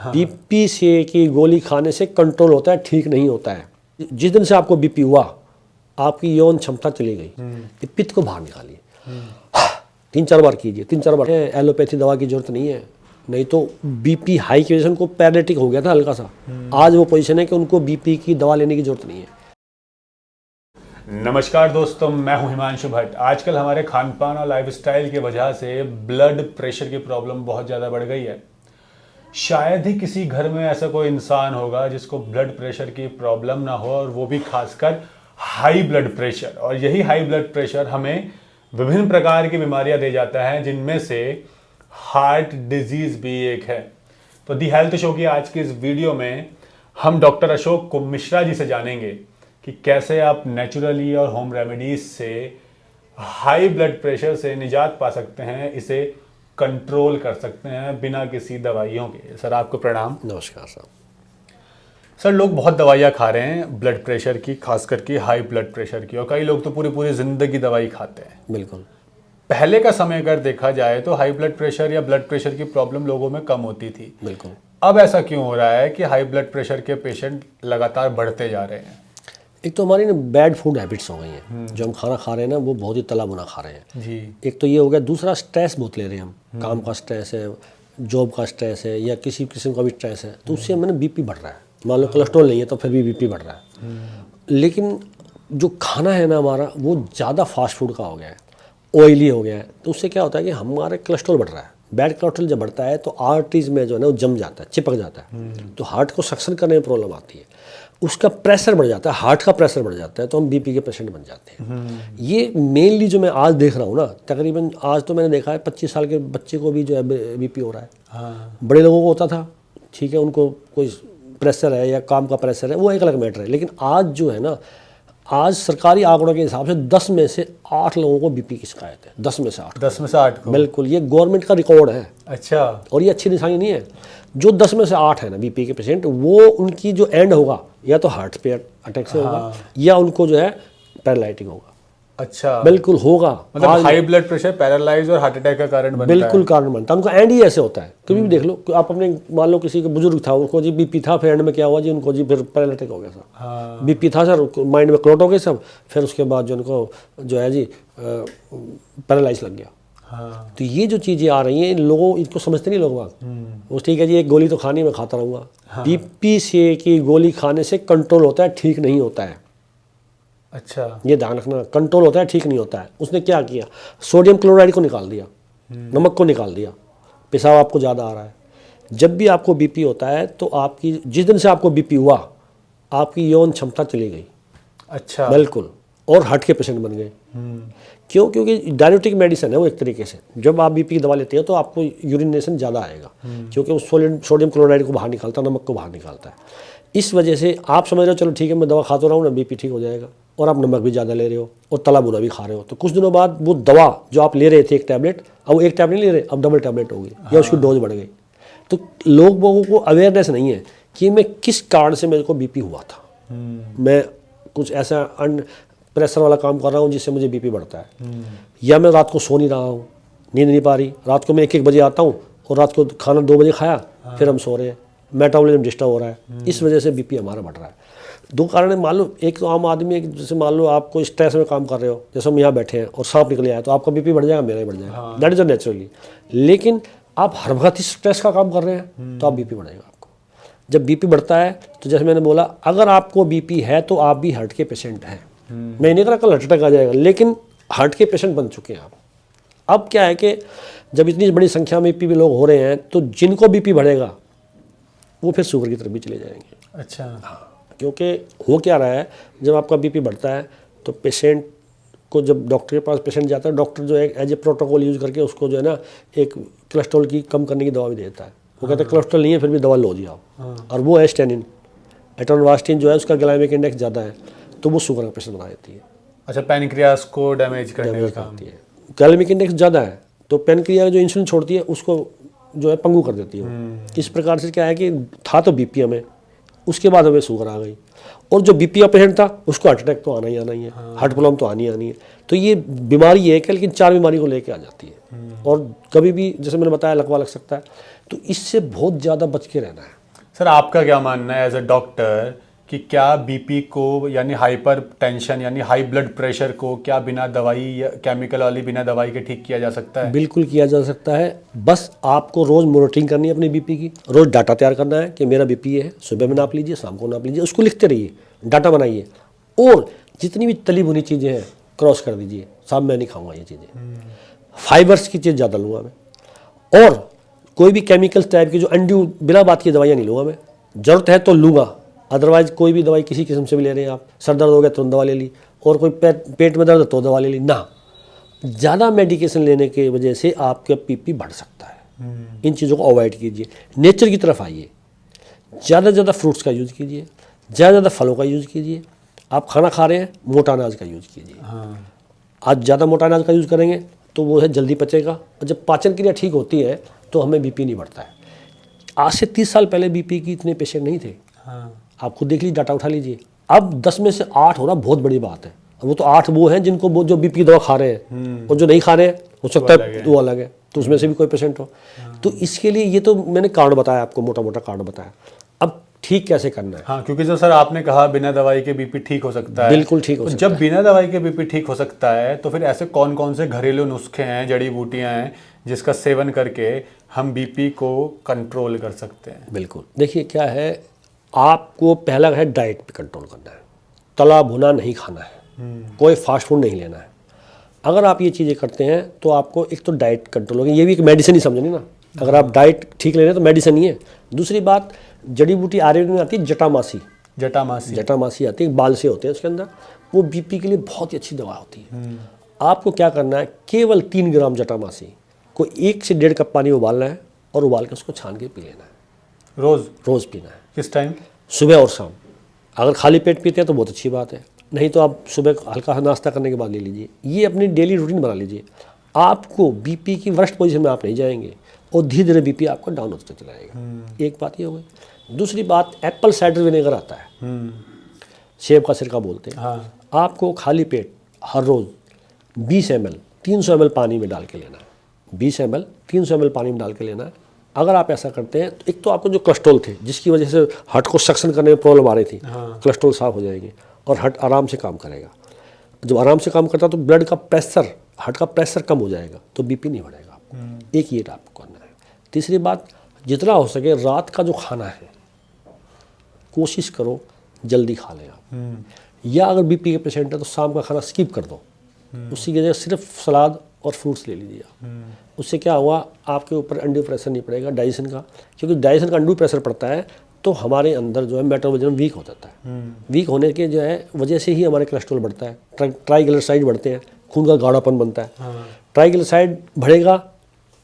BP से की गोली खाने से कंट्रोल होता है, ठीक नहीं होता है। जिस दिन से आपको बीपी हुआ आपकी यौन क्षमता चली गई, ये पित्त को बाहर निकालिए, 3-4 बार कीजिए, 3-4 बार। एलोपैथी दवा की जरूरत नहीं है, नहीं तो बीपी हाई की वजह से उनको पैरालिटिक हो गया था हल्का सा, आज वो पोजीशन है कि उनको बीपी की दवा लेने की जरूरत नहीं है। नमस्कार दोस्तों, मैं हूं हिमांशु भट्ट। आजकल हमारे खान पान और लाइफस्टाइल की वजह से ब्लड प्रेशर की प्रॉब्लम बहुत ज़्यादा बढ़ गई है। शायद ही किसी घर में ऐसा कोई इंसान होगा जिसको ब्लड प्रेशर की प्रॉब्लम ना हो, और वो भी खासकर हाई ब्लड प्रेशर। और यही हाई ब्लड प्रेशर हमें विभिन्न प्रकार की बीमारियां दे जाता है, जिनमें से हार्ट डिजीज भी एक है। तो दी हेल्थ शो की आज की इस वीडियो में हम डॉक्टर अशोक मिश्रा जी से जानेंगे कि कैसे आप नेचुरली और होम रेमेडीज से हाई ब्लड प्रेशर से निजात पा सकते हैं, इसे कंट्रोल कर सकते हैं बिना किसी दवाइयों के। सर, आपको प्रणाम। नमस्कार साहब। सर, लोग बहुत दवाइयाँ खा रहे हैं ब्लड प्रेशर की, खास करके हाई ब्लड प्रेशर की, और कई लोग तो पूरी पूरी जिंदगी दवाई खाते हैं। बिल्कुल। पहले का समय अगर देखा जाए तो हाई ब्लड प्रेशर या ब्लड प्रेशर की प्रॉब्लम लोगों में कम होती थी। बिल्कुल। अब ऐसा क्यों हो रहा है कि हाई ब्लड प्रेशर के पेशेंट लगातार बढ़ते जा रहे हैं? एक तो हमारी ना बैड फूड हैबिट्स हो गई हैं, जो हम खाना खा रहे हैं ना वो बहुत ही तला भुना खा रहे हैं जी। एक तो ये हो गया, दूसरा स्ट्रेस बहुत ले रहे हैं हम, काम का स्ट्रेस है, जॉब का स्ट्रेस है, या किसी किस्म का भी स्ट्रेस है, तो उससे हमें ना बीपी बढ़ रहा है। मान लो कोलेस्ट्रॉल नहीं है तो फिर भी बीपी बढ़ रहा है। लेकिन जो खाना है ना हमारा, वो ज़्यादा फास्ट फूड का हो गया है, ऑयली हो गया है, तो उससे क्या होता है कि हमारे कोलेस्ट्रॉल बढ़ रहा है। बैड कोलेस्ट्रॉल जब बढ़ता है तो आर्टरीज में जो है ना वो जम जाता है, चिपक जाता है, तो हार्ट को सक्शन करने में प्रॉब्लम आती है, उसका प्रेशर बढ़ जाता है, हार्ट का प्रेशर बढ़ जाता है, तो हम बीपी के पेशेंट बन जाते हैं। ये मेनली जो मैं आज देख रहा हूँ ना, तकरीबन आज तो मैंने देखा है 25 साल के बच्चे को भी जो है बीपी हो रहा है। हाँ। बड़े लोगों को होता था, ठीक है, उनको कोई प्रेशर है या काम का प्रेशर है, वो एक अलग मैटर है। लेकिन आज जो है ना, आज सरकारी आंकड़ों के हिसाब से 10 में से 8 लोगों को बीपी की शिकायत है। 10 में से 8। 10 में से 8 को? बिल्कुल, ये गवर्नमेंट का रिकॉर्ड है। अच्छा। और ये अच्छी निशानी नहीं है। जो 10 में से 8 है ना बीपी के पेशेंट, वो उनकी जो एंड होगा या तो हार्ट पे अटैक से होगा, या उनको जो है पैरालाइटिक होगा। अच्छा। बिल्कुल होगा। मतलब हाई ब्लड प्रेशर पैरालाइज और हार्ट अटैक का कारण बनता है? बिल्कुल कारण बनता है, उनका एंड ही ऐसे होता है। कभी भी देख लो, आप अपने मान लो किसी का बुजुर्ग था, उनको जी बीपी था, फिर एंड में क्या हुआ जी, उनको जी फिर पैरालाइटिक हो गया सर। हाँ। बीपी था सर, माइंड में क्लॉट हो गए सब, फिर उसके बाद जो उनको जो है जी पैरालाइज लग गया। हाँ। तो ये जो चीज़ें आ रही हैं, लोगों इनको समझते नहीं लोग बात। वो ठीक है जी, एक गोली तो खानी, मैं खाता रहूँगा। बीपी से की गोली खाने से कंट्रोल होता है, ठीक नहीं होता है। अच्छा। ये ध्यान रखना, कंट्रोल होता है, ठीक नहीं होता है। उसने क्या किया, सोडियम क्लोराइड को निकाल दिया, नमक को निकाल दिया, पेशाब आपको ज़्यादा आ रहा है। जब भी आपको बीपी होता है तो आपकी, जिस दिन से आपको बीपी हुआ आपकी यौन क्षमता चली गई। अच्छा। बिल्कुल। और हार्ट के पेशेंट बन गए। क्यों? क्योंकि डायबिटिक मेडिसिन है वो एक तरीके से। जब आप बीपी की दवा लेते हैं तो आपको यूरिनेशन ज़्यादा आएगा, क्योंकि वो सोडियम क्लोराइड को बाहर निकालता है, नमक को बाहर निकालता है। इस वजह से आप समझ रहे हो चलो ठीक है मैं दवा खाता रहा हूँ ना, बीपी ठीक हो जाएगा, और आप नमक भी ज़्यादा ले रहे हो और तला भुना भी खा रहे हो, तो कुछ दिनों बाद वो दवा जो आप ले रहे थे एक टैबलेट, अब वो एक टैबलेट नहीं ले रहे, अब डबल टैबलेट हो गई, या उसकी डोज बढ़ गई। तो लोगों को अवेयरनेस नहीं है कि मैं किस कारण से मेरे को बीपी हुआ था। मैं कुछ ऐसा प्रेशर वाला काम कर रहा हूँ जिससे मुझे बीपी बढ़ता है, या मैं रात को सो नहीं रहा हूँ, नींद नहीं पा रही, रात को मैं 1-1 बजे आता हूँ और रात को खाना 2 बजे खाया, फिर हम सो रहे हैं, मेटाबॉलिज्म डिस्टर्ब हो रहा है, इस वजह से बीपी हमारा बढ़ रहा है। 2 कारण है। मान लो एक तो आम आदमी, जैसे मान लो आप कोई स्ट्रेस में काम कर रहे हो, जैसे हम यहाँ बैठे हैं और सांप निकले आए, तो आपका बीपी बढ़ जाएगा, मेरा ही बढ़ जाएगा, दैट इज अ नेचुरली। लेकिन आप हर वक्त स्ट्रेस का काम कर रहे हैं तो आप बीपी बढ़ेगा आपको। जब बीपी बढ़ता है तो जैसे मैंने बोला, अगर आपको बीपी है तो आप भी हार्ट के पेशेंट हैं। मैं नहीं कह रहा कल हार्ट अटैक आ जाएगा, लेकिन हार्ट के पेशेंट बन चुके हैं आप। अब क्या है कि जब इतनी बड़ी संख्या में बीपी लोग हो रहे हैं, तो जिनको बीपी बढ़ेगा वो फिर शुगर की तरफ भी चले जाएंगे। अच्छा। हाँ, क्योंकि हो क्या रहा है, जब आपका बीपी बढ़ता है तो पेशेंट को, जब डॉक्टर के पास पेशेंट जाता है, डॉक्टर जो है एज ए प्रोटोकॉल यूज़ करके उसको जो है ना एक कोलेस्ट्रॉल की कम करने की दवा भी देता है। वो कहता है कोलेस्ट्रॉल नहीं है फिर भी दवा लो जी आप, और वो है स्टेनिन, एटोनवास्टिन जो है उसका ग्लाइमेमिक इंडेक्स ज़्यादा है, तो वो शुगर का पेशेंट बना देती है। अच्छा, पैनक्रियास को डैमेज करने का काम है। ग्लाइमेमिक इंडेक्स ज़्यादा है तो पैनक्रिया जो इंसुलिन छोड़ती है उसको जो है पंगु कर देती है। इस प्रकार से क्या है कि था तो बीपी हमें, उसके बाद हमें शुगर आ गई, और जो बीपी का पेशेंट था उसको हार्ट अटैक तो आना ही आना ही है, हार्ट प्रॉब्लम तो आनी है। तो ये बीमारी है कि लेकिन 4 बीमारी को लेके आ जाती है, और कभी भी जैसे मैंने बताया लकवा लग सकता है, तो इससे बहुत ज़्यादा बच के रहना है। सर आपका क्या मानना है एज अ डॉक्टर कि क्या बीपी को यानी हाइपर टेंशन यानी हाई ब्लड प्रेशर को क्या बिना दवाई या केमिकल वाली बिना दवाई के ठीक किया जा सकता है? बिल्कुल किया जा सकता है। बस आपको रोज़ मॉनिटरिंग करनी है अपनी बीपी की, रोज़ डाटा तैयार करना है कि मेरा बीपी ये है, सुबह में नाप लीजिए, शाम को नाप लीजिए, उसको लिखते रहिए, डाटा बनाइए। और जितनी भी तली भुनी चीज़ें हैं क्रॉस कर दीजिए, साहब मैं नहीं खाऊंगा ये चीज़ें, फाइबर्स की चीज़ ज़्यादा लूँगा मैं, और कोई भी केमिकल्स टाइप की जो अनड्यू बिना बात की दवाइयाँ नहीं लूँगा मैं, ज़रूरत है तो लूँगा, अदरवाइज कोई भी दवाई किसी किस्म से भी ले रहे हैं आप, सर दर्द हो गया तुरंत दवा ले ली, और कोई पेट में दर्द है तो दवा ले ली ना। ज़्यादा मेडिकेशन लेने की वजह से आपका बीपी बढ़ सकता है। इन चीज़ों को अवॉइड कीजिए, नेचर की तरफ आइए, ज़्यादा से ज़्यादा फ्रूट्स का यूज़ कीजिए, ज़्यादा से ज़्यादा फलों का यूज़ कीजिए। आप खाना खा रहे हैं, मोटा अनाज का यूज़ कीजिए। आज ज़्यादा मोटा अनाज का यूज़ करेंगे तो वो है जल्दी पचेगा, और जब पाचन क्रिया ठीक होती है तो हमें बीपी नहीं बढ़ता है। आज से 30 साल पहले बीपी की इतने पेशेंट नहीं थे। आप खुद देख लीजिए, डाटा उठा लीजिए, अब 10 में से 8 होना बहुत बड़ी बात है। वो तो 8 वो हैं जिनको वो जो बीपी की दवा खा रहे हैं, और जो नहीं खा रहे हैं हो सकता है वो अलग है, तो उसमें से भी कोई पेशेंट हो। तो इसके लिए ये तो मैंने कारण बताया आपको, मोटा मोटा कारण बताया। अब ठीक कैसे करना है? हाँ, क्योंकि जो सर आपने कहा बिना दवाई के बीपी ठीक हो सकता है, बिल्कुल ठीक हो तो सकता जब बिना दवाई के बीपी ठीक हो सकता है तो फिर ऐसे कौन कौन से घरेलू नुस्खे हैं, जड़ी बूटियां हैं जिसका सेवन करके हम बीपी को कंट्रोल कर सकते हैं? बिल्कुल, देखिए क्या है, आपको पहला है डाइट पे कंट्रोल करना है, तला भुना नहीं खाना है, कोई फास्ट फूड नहीं लेना है। अगर आप ये चीज़ें करते हैं तो आपको एक तो डाइट कंट्रोल होगी, ये भी एक मेडिसिन ही समझनी ना, अगर आप डाइट ठीक ले रहे हैं तो मेडिसिन ही है। दूसरी बात, जड़ी बूटी आयुर्वेद में आती है जटामासी, जटामासी आती है, बाल से होते हैं उसके अंदर, वो बीपी के लिए बहुत ही अच्छी दवा होती है। आपको क्या करना है, केवल 3 ग्राम जटामासी को 1 से 1.5 कप पानी उबालना है, और उबाल के उसको छान के पी लेना है। रोज़ पीना है। किस टाइम? सुबह और शाम। अगर खाली पेट पीते हैं तो बहुत अच्छी बात है, नहीं तो आप सुबह हल्का नाश्ता करने के बाद ले लीजिए। ये अपनी डेली रूटीन बना लीजिए। आपको बीपी की वर्स्ट पोजीशन में आप नहीं जाएंगे, और धीरे धीरे बीपी आपका डाउन होता चला जाएगा। एक बात ये हो गई। दूसरी बात, एप्पल साइडर विनेगर आता है, सेब का सिरका बोलते हैं। हाँ। आपको खाली पेट हर रोज़ 20 ml 300 ml पानी में डाल के लेना है। 20 ml 300 ml पानी में डाल के लेना है। अगर आप ऐसा करते हैं तो एक तो आपको जो कोलेस्ट्रॉल थे, जिसकी वजह से हार्ट को सक्शन करने में प्रॉब्लम आ रही थी, कोलेस्ट्रॉल साफ हो जाएंगे और हार्ट आराम से काम करेगा। जब आराम से काम करता तो ब्लड का प्रेशर, हार्ट का प्रेशर कम हो जाएगा, तो बीपी नहीं बढ़ेगा आपको। एक ये आपको करना है। तीसरी बात, जितना हो सके रात का जो खाना है कोशिश करो जल्दी खा लें आप, या अगर बीपी के पेशेंट है तो शाम का खाना स्किप कर दो, उसी की जगह सिर्फ सलाद और फ्रूट्स ले लीजिए आप। उससे क्या हुआ, आपके ऊपर अनड्यू प्रेशर नहीं पड़ेगा डाइजेशन का, क्योंकि डाइजेशन का अनड्यू प्रेशर पड़ता है तो हमारे अंदर जो है मेटाबॉलिज्म वीक हो जाता है। वीक होने के जो है वजह से ही हमारे कोलेस्ट्रॉल बढ़ता है, ट्राइग्लिसराइड बढ़ते हैं, खून का गाढ़ापन बनता है। ट्राइग्लिसराइड बढ़ेगा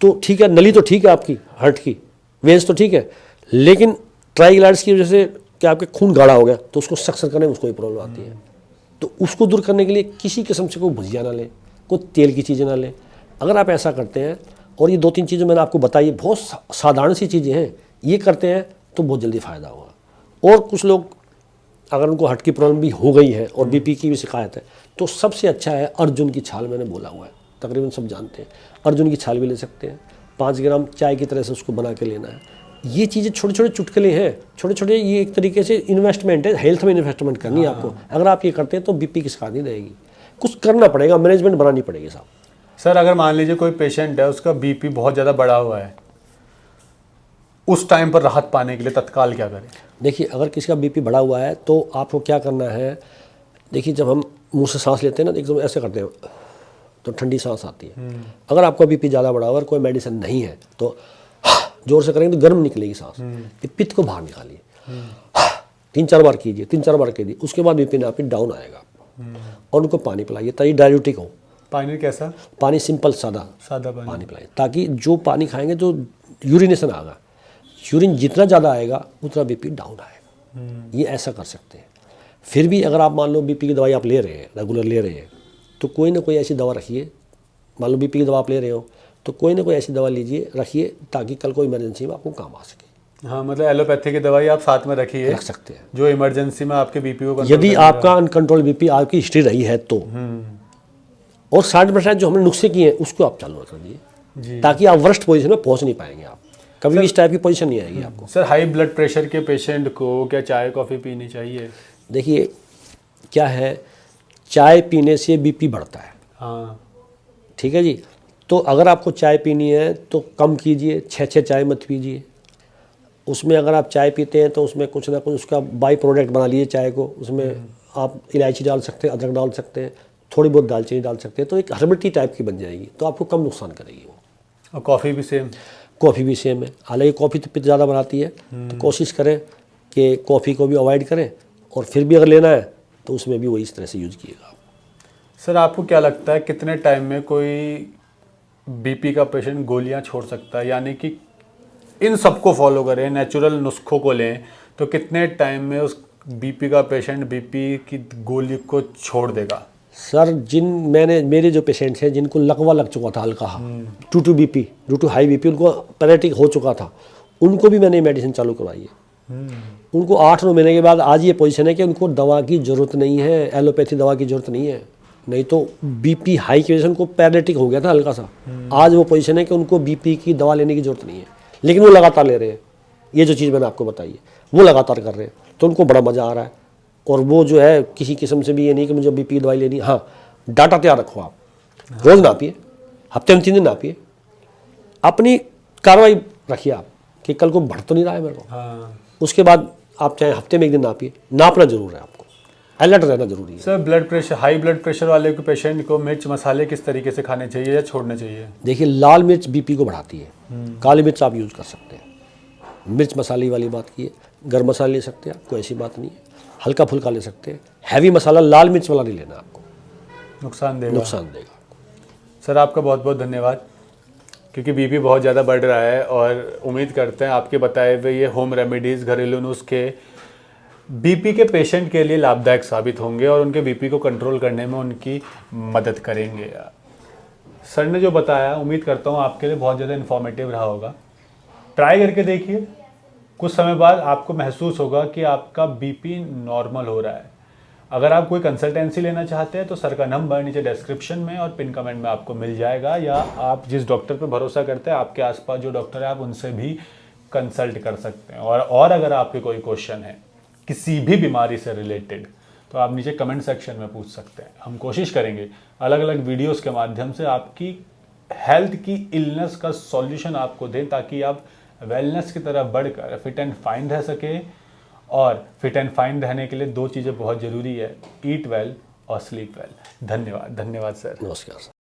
तो ठीक है, नली तो ठीक है आपकी हार्ट की, वेन्स तो ठीक है, लेकिन ट्राइग्लिसराइड्स की वजह से क्या आपके खून गाढ़ा हो गया तो उसको सक्शन करने में उसको प्रॉब्लम आती है। तो उसको दूर करने के लिए किसी किस्म से कोई भुजिया ना लें, कोई तेल की चीज़ें ना लें। अगर आप ऐसा करते हैं, और ये 2-3 चीज़ें मैंने आपको बताई, बहुत साधारण सी चीज़ें हैं, ये करते हैं तो बहुत जल्दी फ़ायदा होगा। और कुछ लोग अगर उनको हार्ट की प्रॉब्लम भी हो गई है और बीपी की भी शिकायत है, तो सबसे अच्छा है अर्जुन की छाल, मैंने बोला हुआ है, तकरीबन सब जानते हैं। अर्जुन की छाल भी ले सकते हैं, 5 ग्राम चाय की तरह से उसको बना के लेना है। ये चीज़ें छोटे छोटे चुटकुले हैं, छोटे छोटे, ये एक तरीके से इन्वेस्टमेंट है, हेल्थ में इन्वेस्टमेंट करनी है आपको। अगर आप ये करते हैं तो बीपी की शिकायत नहीं रहेगी। कुछ करना पड़ेगा, मैनेजमेंट बनानी पड़ेगी साहब। सर अगर मान लीजिए कोई पेशेंट है, उसका बीपी बहुत ज़्यादा बढ़ा हुआ है, उस टाइम पर राहत पाने के लिए तत्काल क्या करें? देखिए, अगर किसी का बीपी बढ़ा हुआ है तो आपको क्या करना है, देखिए जब हम मुंह से सांस लेते हैं ना, एकदम ऐसे करते हैं तो ठंडी सांस आती है। अगर आपका बीपी ज़्यादा बढ़ा हुआ है और कोई मेडिसिन नहीं है तो जोर से करेंगे तो गर्म निकलेगी सांस, ये पित्त को बाहर निकालिए, 3-4 बार कीजिए, 3-4 बार कीजिए। उसके बाद बीपी आपकी डाउन आएगा, और उनको पानी पिलाइए ताकि डायबिटिक हो। पानी कैसा? पानी सिंपल सादा पानी पिलाइए, ताकि जो पानी खाएंगे जो यूरिनेशन आएगा, यूरिन जितना ज़्यादा आएगा उतना बीपी डाउन आएगा। ये ऐसा कर सकते हैं। फिर भी अगर आप मान लो बीपी की दवाई आप ले रहे हैं, रेगुलर ले रहे हैं, तो कोई ना कोई ऐसी दवा रखिए। मान लो बीपी की दवा आप ले रहे हो तो कोई ना कोई ऐसी दवा लीजिए, रखिए, ताकि कल को इमरजेंसी में आपको काम आ सके। हाँ, मतलब एलोपैथी की दवाई आप साथ में रखिए, रख सकते हैं, जो इमरजेंसी में आपके बीपी को, यदि आपका अनकंट्रोल बीपी आपकी हिस्ट्री रही है तो। और 60% जो हमने नुस्खे किए हैं उसको आप चालू कर दीजिए, ताकि आप वर्स्ट पोजीशन में पहुंच नहीं पाएंगे आप। कभी भी इस टाइप की पोजीशन नहीं आएगी आपको। सर हाई ब्लड प्रेशर के पेशेंट को क्या चाय कॉफ़ी पीनी चाहिए? देखिए क्या है, चाय पीने से बीपी बढ़ता है। हाँ। ठीक है जी। तो अगर आपको चाय पीनी है तो कम कीजिए, 6 चाय मत पीजिए। उसमें अगर आप चाय पीते हैं तो उसमें कुछ ना कुछ उसका बाई प्रोडक्ट बना लीजिए चाय को। उसमें आप इलायची डाल सकते हैं, अदरक डाल सकते हैं, थोड़ी बहुत दालचीनी डाल सकते हैं, तो एक हर्बल टी टाइप की बन जाएगी, तो आपको कम नुकसान करेगी वो। और कॉफ़ी भी सेम? कॉफ़ी भी सेम है, हालांकि कॉफ़ी तो पित्त ज़्यादा बनाती है, तो कोशिश करें कि कॉफ़ी को भी अवॉइड करें, और फिर भी अगर लेना है तो उसमें भी वही इस तरह से यूज़ कीजिएगा। सर आपको क्या लगता है कितने टाइम में कोई बीपी का पेशेंट गोलियां छोड़ सकता है? यानी कि इन सबको फॉलो करें, नेचुरल नुस्खों को लें, तो कितने टाइम में उस बीपी का पेशेंट बीपी की गोली को छोड़ देगा? सर मेरे जो पेशेंट्स हैं जिनको लकवा लग चुका था हल्का, due to BP, due to high BP, उनको पैरालिटिक हो चुका था, उनको भी मैंने मेडिसिन चालू करवाई है। उनको 8-9 महीने के बाद आज ये पोजीशन है कि उनको दवा की ज़रूरत नहीं है, एलोपैथी दवा की ज़रूरत नहीं है। नहीं तो बीपी हाई की वजह से उनको पैरालिटिक हो गया था हल्का सा। आज वो पोजीशन है कि उनको बीपी की दवा लेने की ज़रूरत नहीं है, लेकिन वो लगातार ले रहे हैं। ये जो चीज़ मैंने आपको बताई है वो लगातार कर रहे हैं, तो उनको बड़ा मज़ा आ रहा है। और वो जो है किसी किस्म से भी ये नहीं कि मुझे बीपी की दवाई लेनी है। हाँ, डाटा तैयार रखो आप, रोज़ नापिए, हफ्ते में 3 दिन नापिए, अपनी कार्रवाई रखिए आप कि कल को बढ़ तो नहीं रहा है मेरे को। हाँ। उसके बाद आप चाहे हफ्ते में 1 दिन नापिए, नापना जरूर है, आपको अलर्ट रहना जरूरी है। Sir blood pressure, high blood pressure वाले को पेशेंट को मिर्च मसाले किस तरीके से खाने चाहिए या छोड़ने चाहिए? देखिए लाल मिर्च बीपी को बढ़ाती है, काली मिर्च आप यूज़ कर सकते हैं। मिर्च मसाले वाली बात की है, गर्म मसाला ले सकते हैं आप, कोई ऐसी बात नहीं है, हल्का फुल्का ले सकते हैं। हैवी मसाला लाल मिर्च वाला नहीं लेना, आपको नुकसान देगा। नुकसान देगा। सर आपका बहुत बहुत धन्यवाद, क्योंकि बीपी बहुत ज़्यादा बढ़ रहा है और उम्मीद करते हैं आपके बताए हुए ये होम रेमेडीज़, घरेलू नुस्खे बीपी के पेशेंट के लिए लाभदायक साबित होंगे और उनके बीपी को कंट्रोल करने में उनकी मदद करेंगे। सर ने जो बताया उम्मीद करता हूँ आपके लिए बहुत ज़्यादा इन्फॉर्मेटिव रहा होगा। ट्राई करके देखिए, कुछ समय बाद आपको महसूस होगा कि आपका बीपी नॉर्मल हो रहा है। अगर आप कोई कंसल्टेंसी लेना चाहते हैं तो सर का नंबर नीचे डिस्क्रिप्शन में और पिन कमेंट में आपको मिल जाएगा, या आप जिस डॉक्टर पर भरोसा करते हैं, आपके आसपास जो डॉक्टर है, आप उनसे भी कंसल्ट कर सकते हैं। और अगर आपके कोई क्वेश्चन है किसी भी बीमारी से रिलेटेड, तो आप नीचे कमेंट सेक्शन में पूछ सकते हैं। हम कोशिश करेंगे अलग अलग वीडियोस के माध्यम से आपकी हेल्थ की इलनेस का सॉल्यूशन आपको दें, ताकि आप वेलनेस की तरफ बढ़कर फिट एंड फाइन रह सके। और फिट एंड फाइन रहने के लिए 2 चीज़ें बहुत ज़रूरी है, ईट वेल और स्लीप वेल। धन्यवाद। धन्यवाद सर। नमस्कार।